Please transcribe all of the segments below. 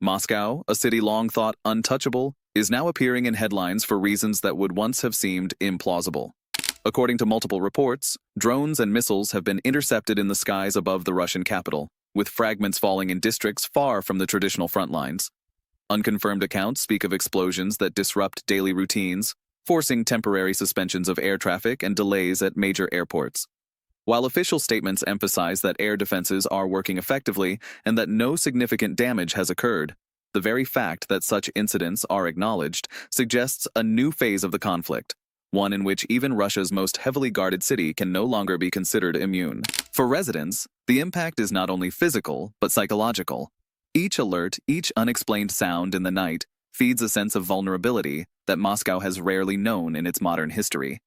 Moscow, a city long thought untouchable, is now appearing in headlines for reasons that would once have seemed implausible. According to multiple reports, drones and missiles have been intercepted in the skies above the Russian capital, with fragments falling in districts far from the traditional front lines. Unconfirmed accounts speak of explosions that disrupt daily routines, forcing temporary suspensions of air traffic and delays at major airports. While official statements emphasize that air defenses are working effectively and that no significant damage has occurred, the very fact that such incidents are acknowledged suggests a new phase of the conflict, one in which even Russia's most heavily guarded city can no longer be considered immune. For residents, the impact is not only physical, but psychological. Each alert, each unexplained sound in the night, feeds a sense of vulnerability that Moscow has rarely known in its modern history.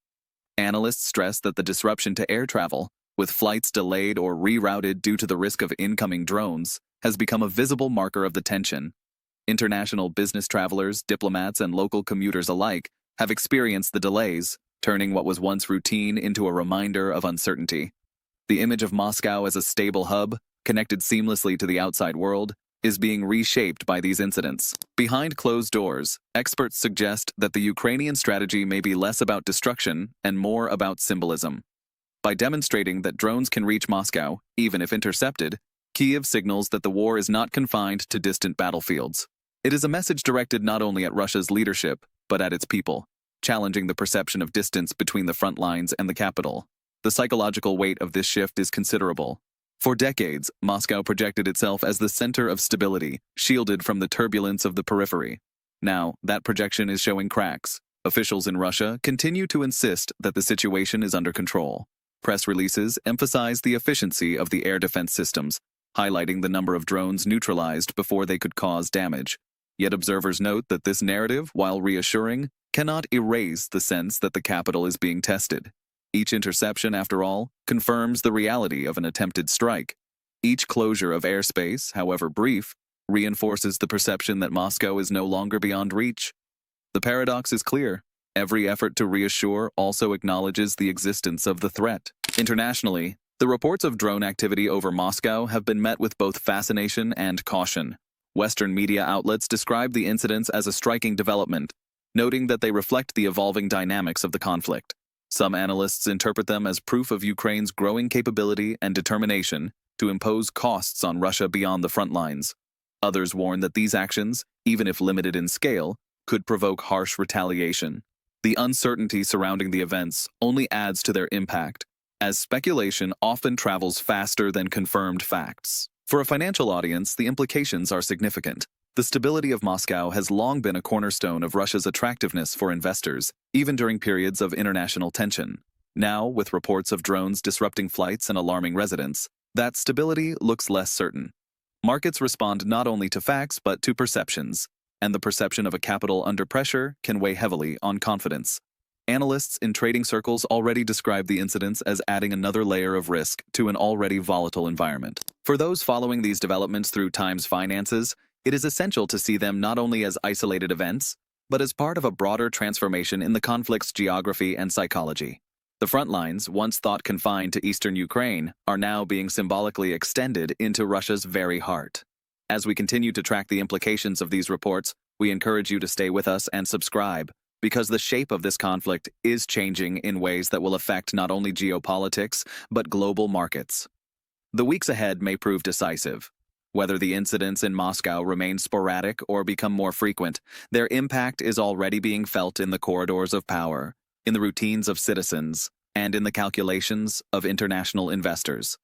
Analysts stress that the disruption to air travel, with flights delayed or rerouted due to the risk of incoming drones, has become a visible marker of the tension. International business travelers, diplomats, and local commuters alike have experienced the delays, turning what was once routine into a reminder of uncertainty. The image of Moscow as a stable hub, connected seamlessly to the outside world, is being reshaped by these incidents. Behind closed doors, experts suggest that the Ukrainian strategy may be less about destruction and more about symbolism. By demonstrating that drones can reach Moscow, even if intercepted, Kyiv signals that the war is not confined to distant battlefields. It is a message directed not only at Russia's leadership, but at its people, challenging the perception of distance between the front lines and the capital. The psychological weight of this shift is considerable. For decades, Moscow projected itself as the center of stability, shielded from the turbulence of the periphery. Now, that projection is showing cracks. Officials in Russia continue to insist that the situation is under control. Press releases emphasize the efficiency of the air defense systems, highlighting the number of drones neutralized before they could cause damage. Yet observers note that this narrative, while reassuring, cannot erase the sense that the capital is being tested. Each interception, after all, confirms the reality of an attempted strike. Each closure of airspace, however brief, reinforces the perception that Moscow is no longer beyond reach. The paradox is clear. Every effort to reassure also acknowledges the existence of the threat. Internationally, the reports of drone activity over Moscow have been met with both fascination and caution. Western media outlets describe the incidents as a striking development, noting that they reflect the evolving dynamics of the conflict. Some analysts interpret them as proof of Ukraine's growing capability and determination to impose costs on Russia beyond the front lines. Others warn that these actions, even if limited in scale, could provoke harsh retaliation. The uncertainty surrounding the events only adds to their impact, as speculation often travels faster than confirmed facts. For a financial audience, the implications are significant. The stability of Moscow has long been a cornerstone of Russia's attractiveness for investors, even during periods of international tension. Now, with reports of drones disrupting flights and alarming residents, that stability looks less certain. Markets respond not only to facts but to perceptions, and the perception of a capital under pressure can weigh heavily on confidence. Analysts in trading circles already describe the incidents as adding another layer of risk to an already volatile environment. For those following these developments through Times finances, it is essential to see them not only as isolated events, but as part of a broader transformation in the conflict's geography and psychology. The front lines, once thought confined to eastern Ukraine, are now being symbolically extended into Russia's very heart. As we continue to track the implications of these reports, we encourage you to stay with us and subscribe, because the shape of this conflict is changing in ways that will affect not only geopolitics, but global markets. The weeks ahead may prove decisive. Whether the incidents in Moscow remain sporadic or become more frequent, their impact is already being felt in the corridors of power, in the routines of citizens, and in the calculations of international investors.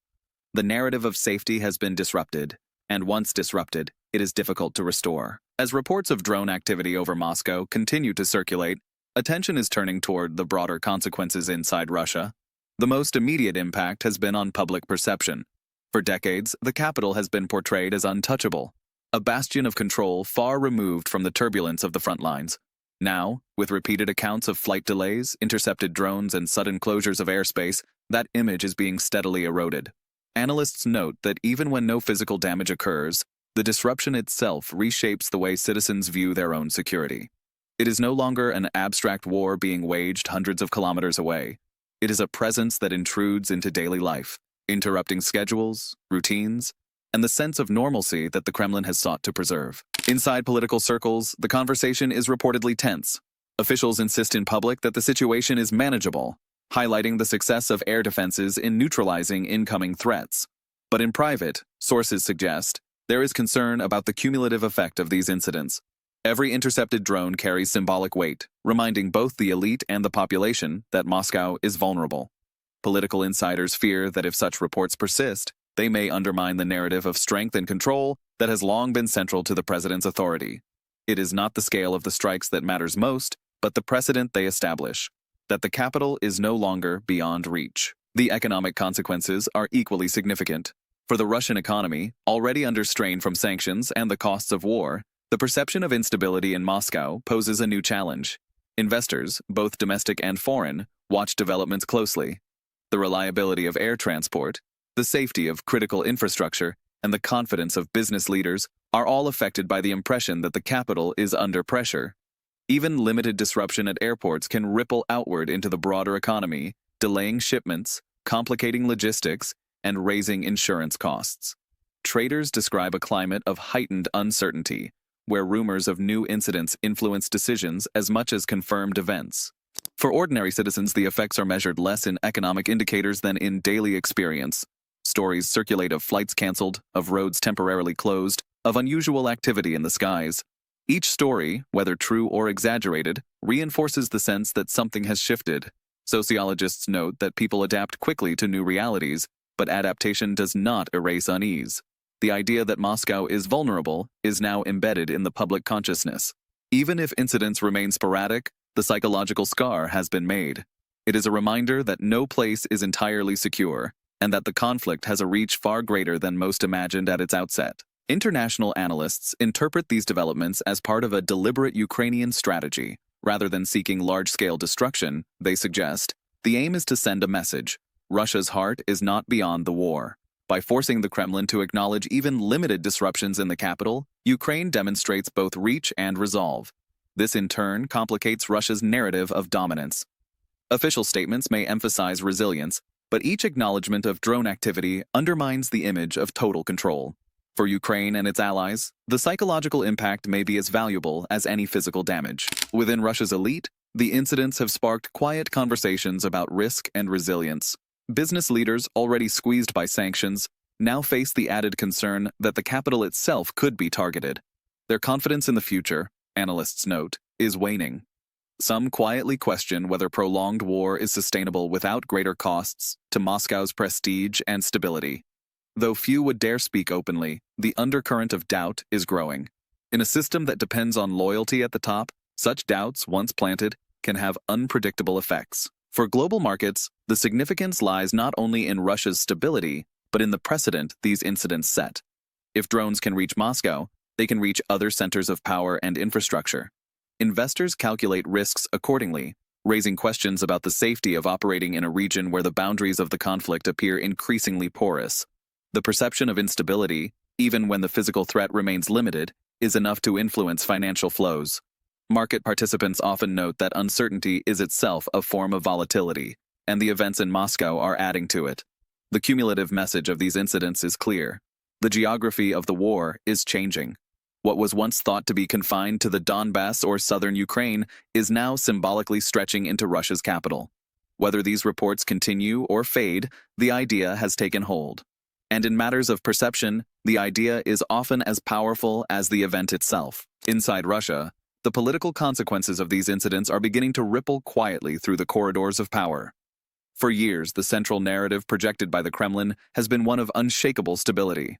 The narrative of safety has been disrupted, and once disrupted, it is difficult to restore. As reports of drone activity over Moscow continue to circulate, attention is turning toward the broader consequences inside Russia. The most immediate impact has been on public perception. For decades, the capital has been portrayed as untouchable, a bastion of control far removed from the turbulence of the front lines. Now, with repeated accounts of flight delays, intercepted drones, and sudden closures of airspace, that image is being steadily eroded. Analysts note that even when no physical damage occurs, the disruption itself reshapes the way citizens view their own security. It is no longer an abstract war being waged hundreds of kilometers away. It is a presence that intrudes into daily life, interrupting schedules, routines, and the sense of normalcy that the Kremlin has sought to preserve. Inside political circles, the conversation is reportedly tense. Officials insist in public that the situation is manageable, highlighting the success of air defenses in neutralizing incoming threats. But in private, sources suggest there is concern about the cumulative effect of these incidents. Every intercepted drone carries symbolic weight, reminding both the elite and the population that Moscow is vulnerable. Political insiders fear that if such reports persist, they may undermine the narrative of strength and control that has long been central to the president's authority. It is not the scale of the strikes that matters most, but the precedent they establish, that the capital is no longer beyond reach. The economic consequences are equally significant. For the Russian economy, already under strain from sanctions and the costs of war, the perception of instability in Moscow poses a new challenge. Investors, both domestic and foreign, watch developments closely. The reliability of air transport, the safety of critical infrastructure, and the confidence of business leaders are all affected by the impression that the capital is under pressure. Even limited disruption at airports can ripple outward into the broader economy, delaying shipments, complicating logistics, and raising insurance costs. Traders describe a climate of heightened uncertainty, where rumors of new incidents influence decisions as much as confirmed events. For ordinary citizens, the effects are measured less in economic indicators than in daily experience. Stories circulate of flights canceled, of roads temporarily closed, of unusual activity in the skies. Each story, whether true or exaggerated, reinforces the sense that something has shifted. Sociologists note that people adapt quickly to new realities, but adaptation does not erase unease. The idea that Moscow is vulnerable is now embedded in the public consciousness. Even if incidents remain sporadic, the psychological scar has been made. It is a reminder that no place is entirely secure, and that the conflict has a reach far greater than most imagined at its outset. International analysts interpret these developments as part of a deliberate Ukrainian strategy. Rather than seeking large-scale destruction, they suggest, the aim is to send a message. Russia's heart is not beyond the war. By forcing the Kremlin to acknowledge even limited disruptions in the capital, Ukraine demonstrates both reach and resolve. This in turn complicates Russia's narrative of dominance. Official statements may emphasize resilience, but each acknowledgement of drone activity undermines the image of total control. For Ukraine and its allies, the psychological impact may be as valuable as any physical damage. Within Russia's elite, the incidents have sparked quiet conversations about risk and resilience. Business leaders, already squeezed by sanctions, now face the added concern that the capital itself could be targeted. Their confidence in the future, analysts note, is waning. Some quietly question whether prolonged war is sustainable without greater costs to Moscow's prestige and stability. Though few would dare speak openly, the undercurrent of doubt is growing. In a system that depends on loyalty at the top, such doubts, once planted, can have unpredictable effects. For global markets, the significance lies not only in Russia's stability, but in the precedent these incidents set. If drones can reach Moscow, they can reach other centers of power and infrastructure. Investors calculate risks accordingly, raising questions about the safety of operating in a region where the boundaries of the conflict appear increasingly porous. The perception of instability, even when the physical threat remains limited, is enough to influence financial flows. Market participants often note that uncertainty is itself a form of volatility, and the events in Moscow are adding to it. The cumulative message of these incidents is clear. The geography of the war is changing. What was once thought to be confined to the Donbass or southern Ukraine is now symbolically stretching into Russia's capital. Whether these reports continue or fade, the idea has taken hold. And in matters of perception, the idea is often as powerful as the event itself. Inside Russia, the political consequences of these incidents are beginning to ripple quietly through the corridors of power. For years, the central narrative projected by the Kremlin has been one of unshakable stability.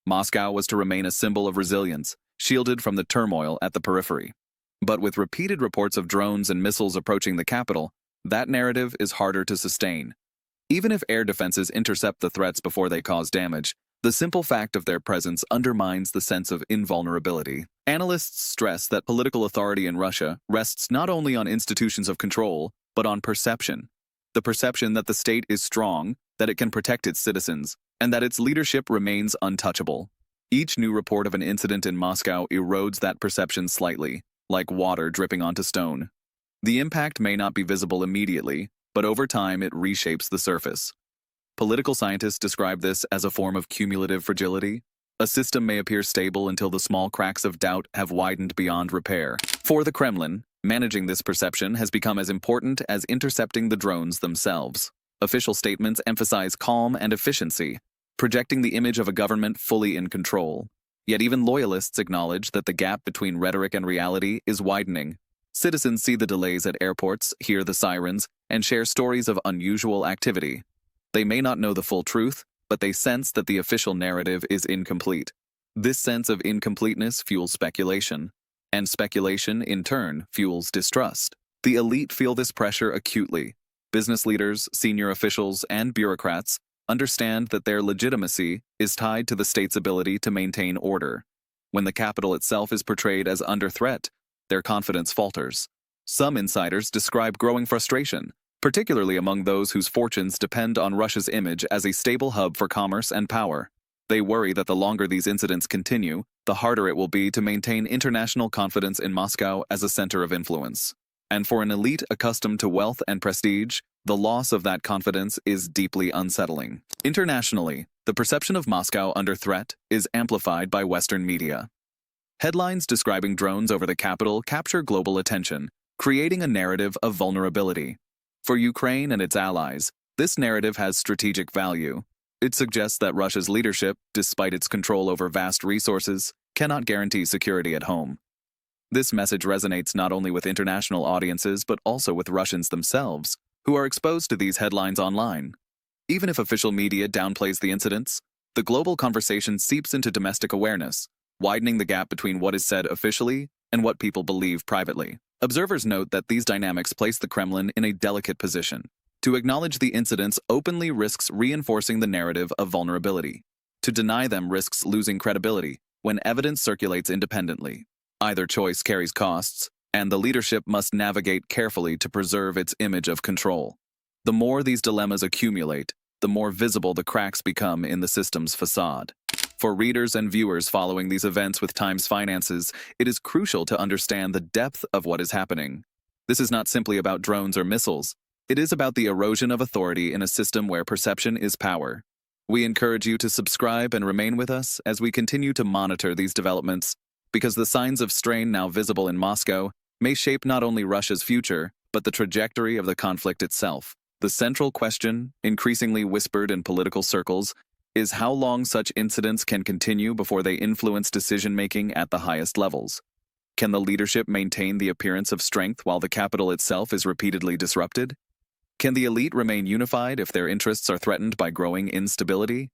Moscow was to remain a symbol of resilience, shielded from the turmoil at the periphery. But with repeated reports of drones and missiles approaching the capital, that narrative is harder to sustain. Even if air defenses intercept the threats before they cause damage, the simple fact of their presence undermines the sense of invulnerability. Analysts stress that political authority in Russia rests not only on institutions of control, but on perception. The perception that the state is strong, that it can protect its citizens, and that its leadership remains untouchable. Each new report of an incident in Moscow erodes that perception slightly, like water dripping onto stone. The impact may not be visible immediately, but over time it reshapes the surface. Political scientists describe this as a form of cumulative fragility. A system may appear stable until the small cracks of doubt have widened beyond repair. For the Kremlin, managing this perception has become as important as intercepting the drones themselves. Official statements emphasize calm and efficiency, projecting the image of a government fully in control. Yet even loyalists acknowledge that the gap between rhetoric and reality is widening. Citizens see the delays at airports, hear the sirens, and share stories of unusual activity. They may not know the full truth, but they sense that the official narrative is incomplete. This sense of incompleteness fuels speculation, and speculation, in turn, fuels distrust. The elite feel this pressure acutely. Business leaders, senior officials, and bureaucrats understand that their legitimacy is tied to the state's ability to maintain order. When the capital itself is portrayed as under threat, their confidence falters. Some insiders describe growing frustration, particularly among those whose fortunes depend on Russia's image as a stable hub for commerce and power. They worry that the longer these incidents continue, the harder it will be to maintain international confidence in Moscow as a center of influence. And for an elite accustomed to wealth and prestige, the loss of that confidence is deeply unsettling. Internationally, the perception of Moscow under threat is amplified by Western media. Headlines describing drones over the capital capture global attention, creating a narrative of vulnerability. For Ukraine and its allies, this narrative has strategic value. It suggests that Russia's leadership, despite its control over vast resources, cannot guarantee security at home. This message resonates not only with international audiences but also with Russians themselves, who are exposed to these headlines online. Even if official media downplays the incidents, the global conversation seeps into domestic awareness, widening the gap between what is said officially and what people believe privately. Observers note that these dynamics place the Kremlin in a delicate position. To acknowledge the incidents openly risks reinforcing the narrative of vulnerability. To deny them risks losing credibility when evidence circulates independently. Either choice carries costs, and the leadership must navigate carefully to preserve its image of control. The more these dilemmas accumulate, the more visible the cracks become in the system's facade. For readers and viewers following these events with Times Finances, it is crucial to understand the depth of what is happening. This is not simply about drones or missiles. It is about the erosion of authority in a system where perception is power. We encourage you to subscribe and remain with us as we continue to monitor these developments, because the signs of strain now visible in Moscow may shape not only Russia's future, but the trajectory of the conflict itself. The central question, increasingly whispered in political circles, is how long such incidents can continue before they influence decision-making at the highest levels. Can the leadership maintain the appearance of strength while the capital itself is repeatedly disrupted? Can the elite remain unified if their interests are threatened by growing instability?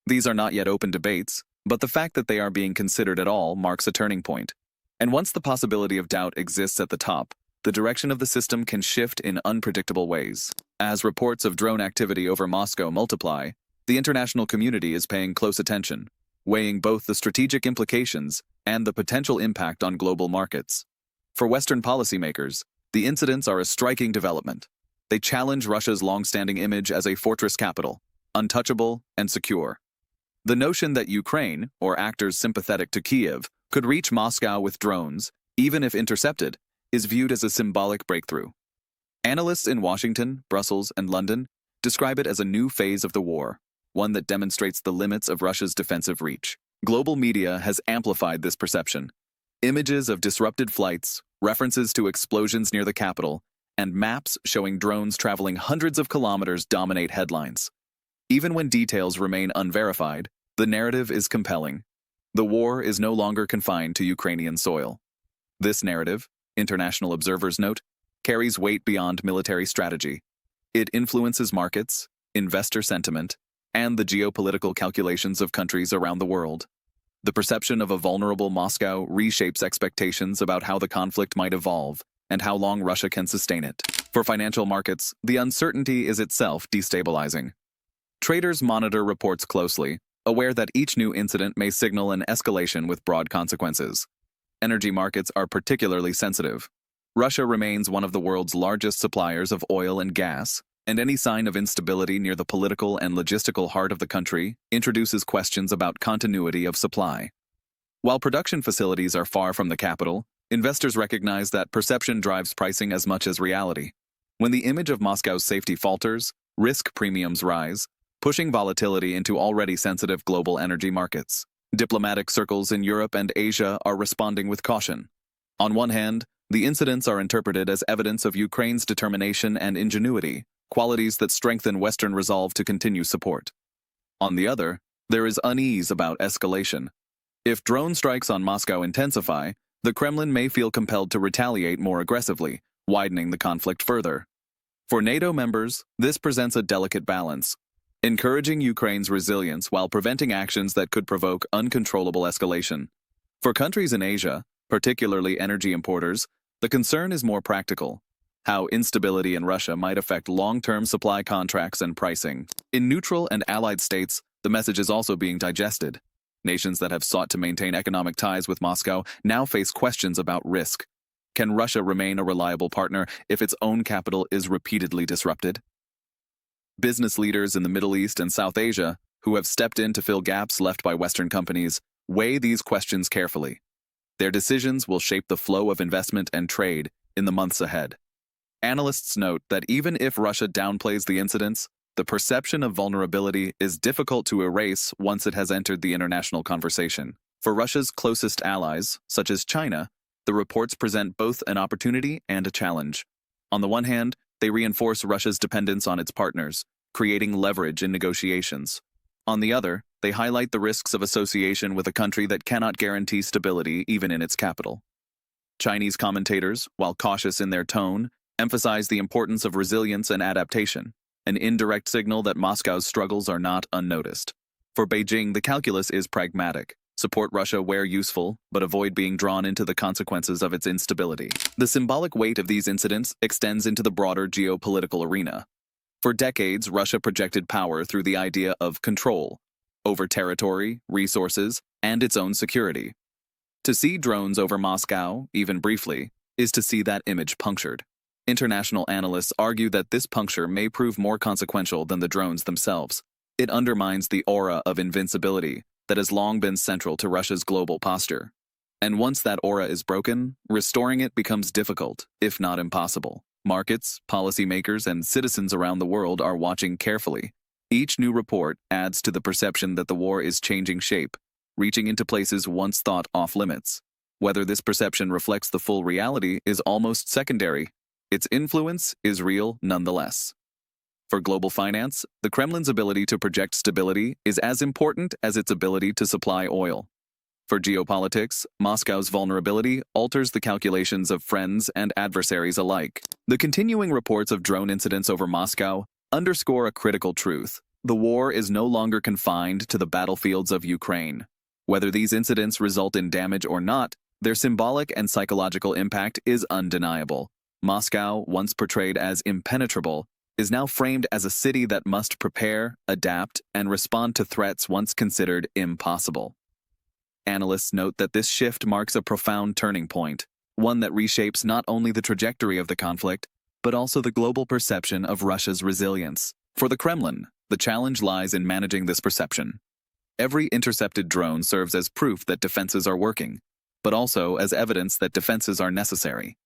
These are not yet open debates, but the fact that they are being considered at all marks a turning point. And once the possibility of doubt exists at the top, the direction of the system can shift in unpredictable ways. As reports of drone activity over Moscow multiply, the international community is paying close attention, weighing both the strategic implications and the potential impact on global markets. For Western policymakers, the incidents are a striking development. They challenge Russia's long-standing image as a fortress capital, untouchable and secure. The notion that Ukraine, or actors sympathetic to Kiev, could reach Moscow with drones, even if intercepted, is viewed as a symbolic breakthrough. Analysts in Washington, Brussels, and London describe it as a new phase of the war, one that demonstrates the limits of Russia's defensive reach. Global media has amplified this perception. Images of disrupted flights, references to explosions near the capital, and maps showing drones traveling hundreds of kilometers dominate headlines. Even when details remain unverified, the narrative is compelling. The war is no longer confined to Ukrainian soil. This narrative, international observers note, carries weight beyond military strategy. It influences markets, investor sentiment, and the geopolitical calculations of countries around the world. The perception of a vulnerable Moscow reshapes expectations about how the conflict might evolve and how long Russia can sustain it. For financial markets, the uncertainty is itself destabilizing. Traders monitor reports closely, aware that each new incident may signal an escalation with broad consequences. Energy markets are particularly sensitive. Russia remains one of the world's largest suppliers of oil and gas, and any sign of instability near the political and logistical heart of the country introduces questions about continuity of supply. While production facilities are far from the capital, investors recognize that perception drives pricing as much as reality. When the image of Moscow's safety falters, risk premiums rise, pushing volatility into already sensitive global energy markets. Diplomatic circles in Europe and Asia are responding with caution. On one hand, the incidents are interpreted as evidence of Ukraine's determination and ingenuity, qualities that strengthen Western resolve to continue support. On the other, there is unease about escalation. If drone strikes on Moscow intensify, the Kremlin may feel compelled to retaliate more aggressively, widening the conflict further. For NATO members, this presents a delicate balance, encouraging Ukraine's resilience while preventing actions that could provoke uncontrollable escalation. For countries in Asia, particularly energy importers, the concern is more practical: how instability in Russia might affect long-term supply contracts and pricing. In neutral and allied states, the message is also being digested. Nations that have sought to maintain economic ties with Moscow now face questions about risk. Can Russia remain a reliable partner if its own capital is repeatedly disrupted? Business leaders in the Middle East and South Asia, who have stepped in to fill gaps left by Western companies, weigh these questions carefully. Their decisions will shape the flow of investment and trade in the months ahead. Analysts note that even if Russia downplays the incidents, the perception of vulnerability is difficult to erase once it has entered the international conversation. For Russia's closest allies, such as China, the reports present both an opportunity and a challenge. On the one hand, they reinforce Russia's dependence on its partners, creating leverage in negotiations. On the other, they highlight the risks of association with a country that cannot guarantee stability even in its capital. Chinese commentators, while cautious in their tone, emphasize the importance of resilience and adaptation, an indirect signal that Moscow's struggles are not unnoticed. For Beijing, the calculus is pragmatic: support Russia where useful, but avoid being drawn into the consequences of its instability. The symbolic weight of these incidents extends into the broader geopolitical arena. For decades, Russia projected power through the idea of control over territory, resources, and its own security. To see drones over Moscow, even briefly, is to see that image punctured. International analysts argue that this puncture may prove more consequential than the drones themselves. It undermines the aura of invincibility that has long been central to Russia's global posture. And once that aura is broken, restoring it becomes difficult, if not impossible. Markets, policymakers, and citizens around the world are watching carefully. Each new report adds to the perception that the war is changing shape, reaching into places once thought off-limits. Whether this perception reflects the full reality is almost secondary. Its influence is real nonetheless. For global finance, the Kremlin's ability to project stability is as important as its ability to supply oil. For geopolitics, Moscow's vulnerability alters the calculations of friends and adversaries alike. The continuing reports of drone incidents over Moscow underscore a critical truth: the war is no longer confined to the battlefields of Ukraine. Whether these incidents result in damage or not, their symbolic and psychological impact is undeniable. Moscow, once portrayed as impenetrable, is now framed as a city that must prepare, adapt, and respond to threats once considered impossible. Analysts note that this shift marks a profound turning point, one that reshapes not only the trajectory of the conflict, but also the global perception of Russia's resilience. For the Kremlin, the challenge lies in managing this perception. Every intercepted drone serves as proof that defenses are working, but also as evidence that defenses are necessary.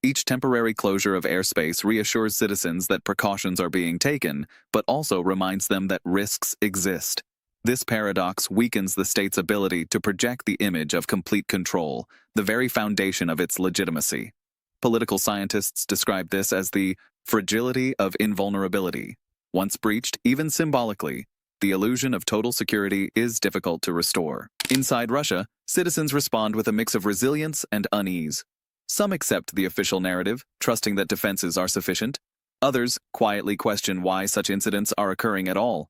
Each temporary closure of airspace reassures citizens that precautions are being taken, but also reminds them that risks exist. This paradox weakens the state's ability to project the image of complete control, the very foundation of its legitimacy. Political scientists describe this as the fragility of invulnerability. Once breached, even symbolically, the illusion of total security is difficult to restore. Inside Russia, citizens respond with a mix of resilience and unease. Some accept the official narrative, trusting that defenses are sufficient. Others quietly question why such incidents are occurring at all.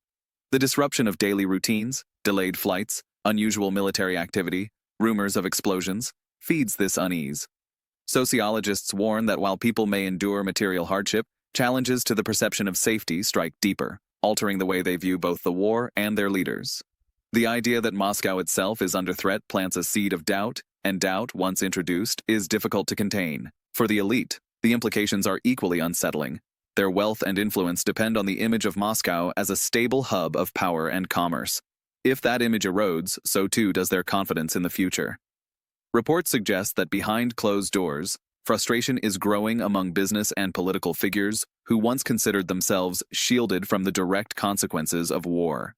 The disruption of daily routines, delayed flights, unusual military activity, rumors of explosions, feeds this unease. Sociologists warn that while people may endure material hardship, challenges to the perception of safety strike deeper, altering the way they view both the war and their leaders. The idea that Moscow itself is under threat plants a seed of doubt, and doubt, once introduced, is difficult to contain. For the elite, the implications are equally unsettling. Their wealth and influence depend on the image of Moscow as a stable hub of power and commerce. If that image erodes, so too does their confidence in the future. Reports suggest that behind closed doors, frustration is growing among business and political figures who once considered themselves shielded from the direct consequences of war.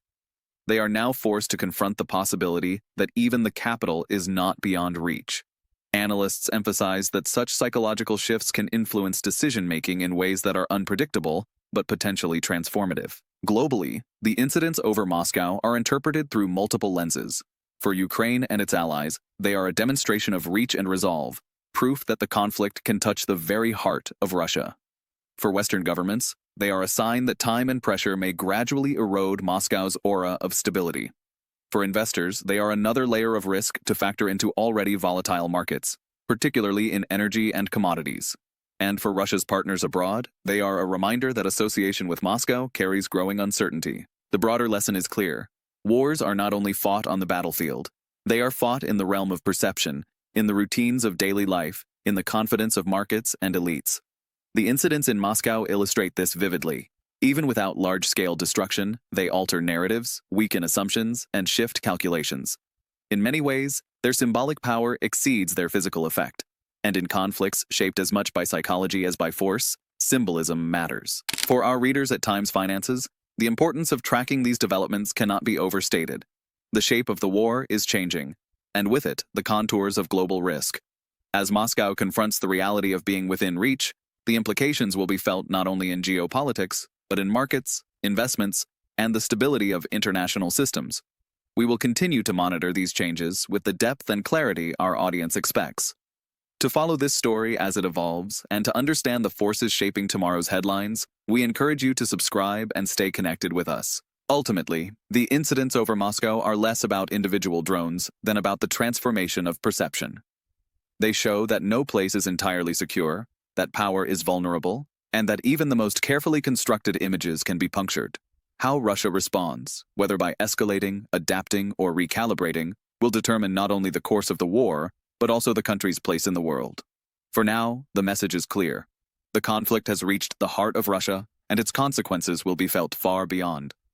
they are now forced to confront the possibility that even the capital is not beyond reach. Analysts emphasize that such psychological shifts can influence decision-making in ways that are unpredictable, but potentially transformative. Globally, the incidents over Moscow are interpreted through multiple lenses. For Ukraine and its allies, they are a demonstration of reach and resolve, proof that the conflict can touch the very heart of Russia. For Western governments, they are a sign that time and pressure may gradually erode Moscow's aura of stability. For investors, they are another layer of risk to factor into already volatile markets, particularly in energy and commodities. And for Russia's partners abroad, they are a reminder that association with Moscow carries growing uncertainty. The broader lesson is clear. Wars are not only fought on the battlefield, they are fought in the realm of perception, in the routines of daily life, in the confidence of markets and elites. The incidents in Moscow illustrate this vividly. Even without large-scale destruction, they alter narratives, weaken assumptions, and shift calculations. In many ways, their symbolic power exceeds their physical effect. And in conflicts shaped as much by psychology as by force, symbolism matters. For our readers at Times Finances, the importance of tracking these developments cannot be overstated. The shape of the war is changing, and with it, the contours of global risk. As Moscow confronts the reality of being within reach, the implications will be felt not only in geopolitics, but in markets, investments, and the stability of international systems. We will continue to monitor these changes with the depth and clarity our audience expects. To follow this story as it evolves and to understand the forces shaping tomorrow's headlines, we encourage you to subscribe and stay connected with us. Ultimately, the incidents over Moscow are less about individual drones than about the transformation of perception. They show that no place is entirely secure, that power is vulnerable, and that even the most carefully constructed images can be punctured. How Russia responds, whether by escalating, adapting, or recalibrating, will determine not only the course of the war, but also the country's place in the world. For now, the message is clear. The conflict has reached the heart of Russia, and its consequences will be felt far beyond.